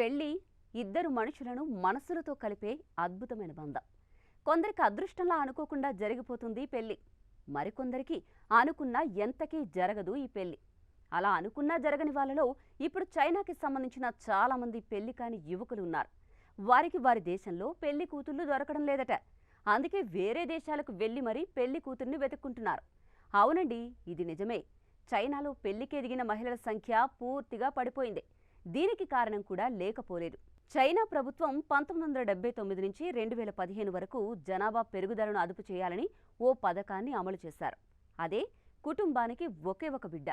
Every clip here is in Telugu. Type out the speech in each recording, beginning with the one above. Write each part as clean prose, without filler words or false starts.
పెళ్లి ఇద్దరు మనుషులను మనసులతో కలిపే అద్భుతమైన బంధం. కొందరికి అదృష్టంలా అనుకోకుండా జరిగిపోతుంది పెళ్లి. మరికొందరికి అనుకున్నా ఎంతకీ జరగదు ఈ పెళ్లి. అలా అనుకున్నా జరగని వాళ్ళలో ఇప్పుడు చైనాకి సంబంధించిన చాలా మంది పెళ్లి కాని యువకులు ఉన్నారు. వారికి వారి దేశంలో పెళ్లి కూతుళ్లు దొరకడం లేదట. అందుకే వేరే దేశాలకు వెళ్లి మరీ పెళ్లి కూతుర్ని వెతుక్కుంటున్నారు. అవునండి, ఇది నిజమే. చైనాలో పెళ్లికి ఎదిగిన మహిళల సంఖ్య పూర్తిగా పడిపోయింది. దీనికి కారణం కూడా లేకపోలేదు. చైనా ప్రభుత్వం 1979 నుంచి 2015 వరకు జనాభా పెరుగుదలను అదుపు చేయాలని ఓ పథకాన్ని అమలు చేశారు. అదే కుటుంబానికి ఒకే ఒక బిడ్డ.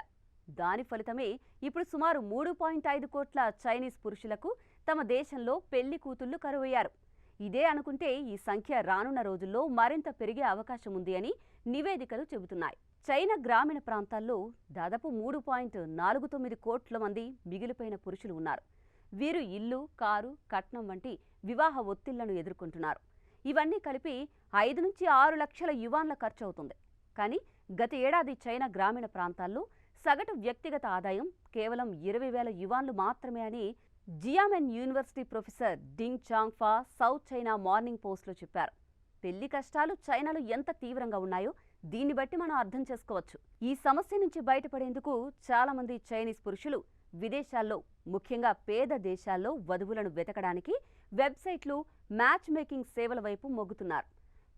దాని ఫలితమే ఇప్పుడు సుమారు 3.5 కోట్ల చైనీస్ పురుషులకు తమ దేశంలో పెళ్లి కూతుళ్లు కరువయ్యారు. ఇదే అనుకుంటే ఈ సంఖ్య రానున్న రోజుల్లో మరింత పెరిగే అవకాశం ఉంది అని నివేదికలు చెబుతున్నాయి. చైనా గ్రామీణ ప్రాంతాల్లో దాదాపు 3.49 కోట్ల మంది మిగిలిపోయిన పురుషులు ఉన్నారు. వీరు ఇల్లు, కారు, కట్నం వంటి వివాహ ఒత్తిళ్లను ఎదుర్కొంటున్నారు. ఇవన్నీ కలిపి 5 నుంచి 6 లక్షల యువాన్ల ఖర్చు అవుతుంది. కానీ గత ఏడాది చైనా గ్రామీణ ప్రాంతాల్లో సగటు వ్యక్తిగత ఆదాయం కేవలం 20,000 యువాన్లు మాత్రమే అని జియామెన్ యూనివర్సిటీ ప్రొఫెసర్ డింగ్ చాంగ్ఫా సౌత్ చైనా మార్నింగ్ పోస్ట్లో చెప్పారు. పెళ్లి కష్టాలు చైనాలో ఎంత తీవ్రంగా ఉన్నాయో దీన్ని బట్టి మనం అర్థం చేసుకోవచ్చు. ఈ సమస్య నుంచి బయటపడేందుకు చాలా మంది చైనీస్ పురుషులు విదేశాల్లో, ముఖ్యంగా పేద దేశాల్లో వధువులను వెతకడానికి వెబ్సైట్లు, మ్యాచ్ మేకింగ్ సేవల వైపు మొగ్గుతున్నారు.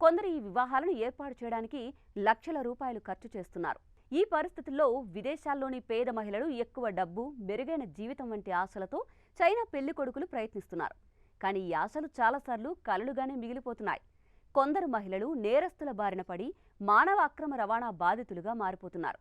కొందరు ఈ వివాహాలను ఏర్పాటు చేయడానికి లక్షల రూపాయలు ఖర్చు చేస్తున్నారు. ఈ పరిస్థితుల్లో విదేశాల్లోని పేద మహిళలు ఎక్కువ డబ్బు, మెరుగైన జీవితం వంటి ఆశలతో చైనా పెళ్లి కొడుకులు ప్రయత్నిస్తున్నారు. కానీ ఈ ఆశలు చాలాసార్లు కలలుగానే మిగిలిపోతున్నాయి. కొందరు మహిళలు నేరస్తుల బారిన పడి మానవ అక్రమ రవాణా బాధితులుగా మారిపోతున్నారు.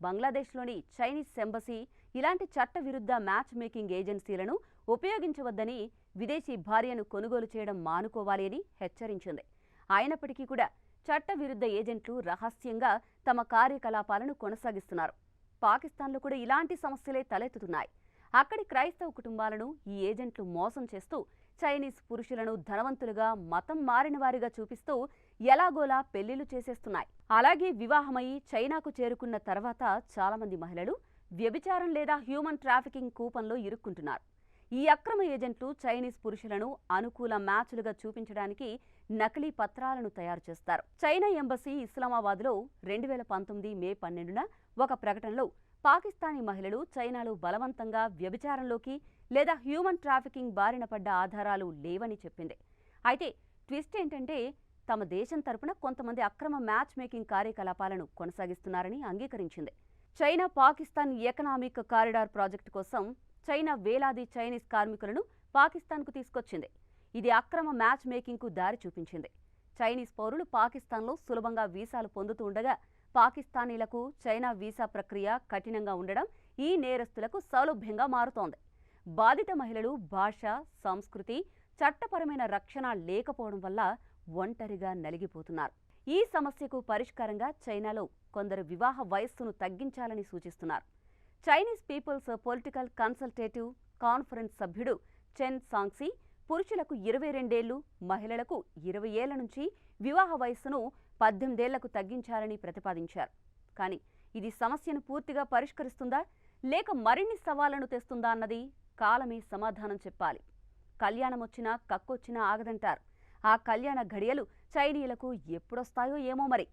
బంగ్లాదేశ్లోని చైనీస్ ఎంబసీ ఇలాంటి చట్టవిరుద్ధ మ్యాచ్ మేకింగ్ ఏజెన్సీలను ఉపయోగించవద్దని, విదేశీ భార్యను కొనుగోలు చేయడం మానుకోవాలి అని హెచ్చరించింది. అయినప్పటికీ కూడా చట్టవిరుద్ధ ఏజెంట్లు రహస్యంగా తమ కార్యకలాపాలను కొనసాగిస్తున్నారు. పాకిస్తాన్లో కూడా ఇలాంటి సమస్యలే తలెత్తుతున్నాయి. అక్కడి క్రైస్తవ కుటుంబాలను ఈ ఏజెంట్లు మోసం చేస్తూ చైనీస్ పురుషులను ధనవంతులుగా, మతం మారిన వారిగా చూపిస్తూ ఎలాగోలా పెళ్లిళ్లు చేసేస్తున్నాయి. అలాగే వివాహమై చైనాకు చేరుకున్న తర్వాత చాలామంది మహిళలు వ్యభిచారం లేదా హ్యూమన్ ట్రాఫికింగ్ కూపంలో ఇరుక్కుంటున్నారు. ఈ అక్రమ ఏజెంట్లు చైనీస్ పురుషులను అనుకూల మ్యాచ్లుగా చూపించడానికి నకిలీ పత్రాలను తయారు చేస్తారు. చైనా ఎంబసీ ఇస్లామాబాద్లో 2019 మే 12న ఒక ప్రకటనలో పాకిస్తానీ మహిళలు చైనాలో బలవంతంగా వ్యభిచారంలోకి లేదా హ్యూమన్ ట్రాఫికింగ్ బారిన పడ్డ ఆధారాలు లేవని చెప్పింది. అయితే ట్విస్ట్ ఏంటంటే తమ దేశం తరపున కొంతమంది అక్రమ మ్యాచ్ మేకింగ్ కార్యకలాపాలను కొనసాగిస్తున్నారని అంగీకరించింది. China Pakistan economic corridor project కోసం చైనా వేలాది చైనీస్ కార్మికులను పాకిస్తాన్కు తీసుకొచ్చింది. ఇది అక్రమ మ్యాచ్ మేకింగ్కు దారి చూపించింది. చైనీస్ పౌరులు పాకిస్తాన్లో సులభంగా వీసాలు పొందుతూ ఉండగా పాకిస్తానీలకు చైనా వీసా ప్రక్రియ కఠినంగా ఉండడం ఈ నేరస్తులకు సౌలభ్యంగా మారుతోంది. బాధిత మహిళలు భాష, సంస్కృతి, చట్టపరమైన రక్షణ లేకపోవడం వల్ల ఒంటరిగా నలిగిపోతున్నారు. ఈ సమస్యకు పరిష్కారంగా చైనాలో కొందరు వివాహ వయస్సును తగ్గించాలని సూచిస్తున్నారు. Chinese People's Political Consultative Conference సభ్యుడు చెన్ సాంగ్సీ పురుషులకు 22 ఏళ్లు, మహిళలకు 20 ఏళ్ల నుంచి వివాహ వయస్సును 18 ఏళ్లకు తగ్గించాలని ప్రతిపాదించారు. కానీ ఇది సమస్యను పూర్తిగా పరిష్కరిస్తుందా లేక మరిన్ని సవాళ్లను తెస్తుందా అన్నది కాలమే సమాధానం చెప్పాలి. కళ్యాణమొచ్చినా కక్కొచ్చినా ఆగదంటారు. ఆ కళ్యాణ ఘడియలు చైనీయులకు ఎప్పుడొస్తాయో ఏమో మరి.